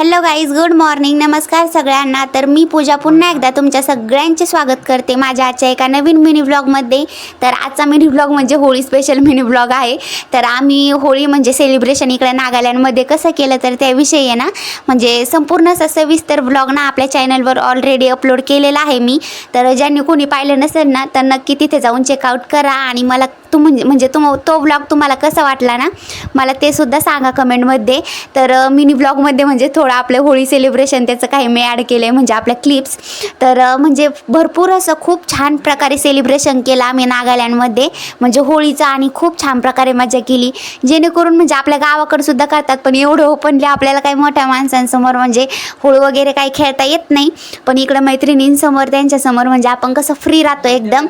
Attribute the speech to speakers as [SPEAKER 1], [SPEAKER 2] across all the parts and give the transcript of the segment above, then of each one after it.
[SPEAKER 1] Hello guys, good morning. नमस्कार सगळ्यांना. तर मी पूजा पुन्हा एकदा तुमच्या सगळ्यांचे स्वागत करते माझ्या आजच्या एका नवीन मिनी व्लॉगमध्ये. तर आजचा मिनी व्लॉग म्हणजे होळी स्पेशल मिनी व्लॉग आहे. तर आम्ही होळी म्हणजे सेलिब्रेशन इकडे नागालँडमध्ये कसं केलं तर त्याविषयी आहे ना, म्हणजे संपूर्ण सविस्तर व्लॉग ना आपल्या चॅनलवर ऑलरेडी अपलोड केलेला आहे मी. तर ज्यांनी कोणी पाहिलं नसेल ना तर नक्की तिथे जाऊन चेकआउट करा आणि मला तो व्लॉग तुम्हाला कसा वाटला ना मला ते सुद्धा सांगा कमेंटमध्ये. तर मिनी व्लॉगमध्ये म्हणजे थोडं आपलं होळी सेलिब्रेशन त्याचं काही मी ॲड केलं आहे, म्हणजे आपल्या क्लिप्स. तर म्हणजे भरपूर असं खूप छान प्रकारे सेलिब्रेशन केलं आम्ही नागालँडमध्ये म्हणजे होळीचं, आणि खूप छान प्रकारे मजा केली. जेणेकरून म्हणजे आपल्या गावाकडे सुद्धा करतात, पण एवढं ओपनली आपल्याला काही मोठ्या माणसांसमोर म्हणजे होळी वगैरे काही खेळता येत नाही. पण इकडं मैत्रिणींसमोर त्यांच्यासमोर म्हणजे आपण कसं फ्री राहतो एकदम.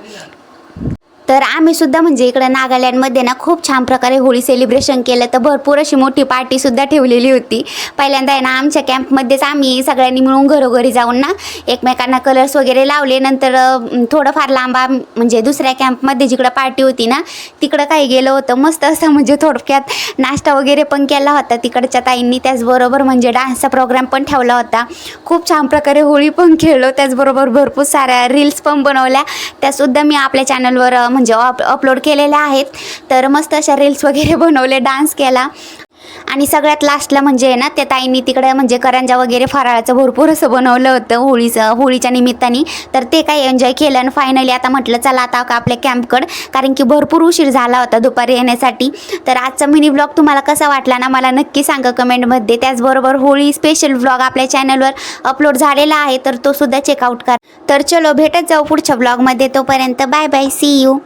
[SPEAKER 1] तर आम्ही सुद्धा म्हणजे इकडं नागालँडमध्ये ना खूप छान प्रकारे होळी सेलिब्रेशन केलं. तर भरपूर अशी मोठी पार्टीसुद्धा ठेवलेली होती. पहिल्यांदा आहे ना आमच्या कॅम्पमध्येच आम्ही सगळ्यांनी मिळून घरोघरी जाऊन ना एकमेकांना कलर्स वगैरे लावले. नंतर थोडंफार लांब म्हणजे दुसऱ्या कॅम्पमध्ये जिकडं पार्टी होती ना तिकडं काही गेलं होतं. मस्त असं म्हणजे थोडक्यात नाश्ता वगैरे पण केला होता तिकडच्या ताईंनी. त्याचबरोबर म्हणजे डान्सचा प्रोग्राम पण ठेवला होता. खूप छान प्रकारे होळी पण खेळलो. त्याचबरोबर भरपूर साऱ्या रील्स पण बनवल्या. त्यासुद्धा मी आपल्या चॅनलवर म्हणजे अपलोड केलेल्या आहेत. तर मस्त अशा रील्स वगैरे बनवले, डान्स केला. आणि सगळ्यात लास्टला म्हणजे ना त्या ताईंनी तिकडे म्हणजे करंजा वगैरे फराळाचं भरपूर असं बनवलं होतं होळीच्या निमित्ताने. तर ते काही एन्जॉय केलं. आणि फायनली आता म्हटलं चला आता आपल्या कॅम्पकडं, कारण की भरपूर उशीर झाला होता दुपारी येण्यासाठी. तर आजचा मिनी व्लॉग तुम्हाला कसा वाटला ना मला नक्की सांगा कमेंटमध्ये. त्याचबरोबर होळी स्पेशल व्लॉग आपल्या चॅनलवर अपलोड झालेला आहे, तर तो सुद्धा चेकआउट करा. तर चलो भेटत जाऊ पुढच्या व्लॉगमध्ये. तोपर्यंत बाय बाय, सी यू.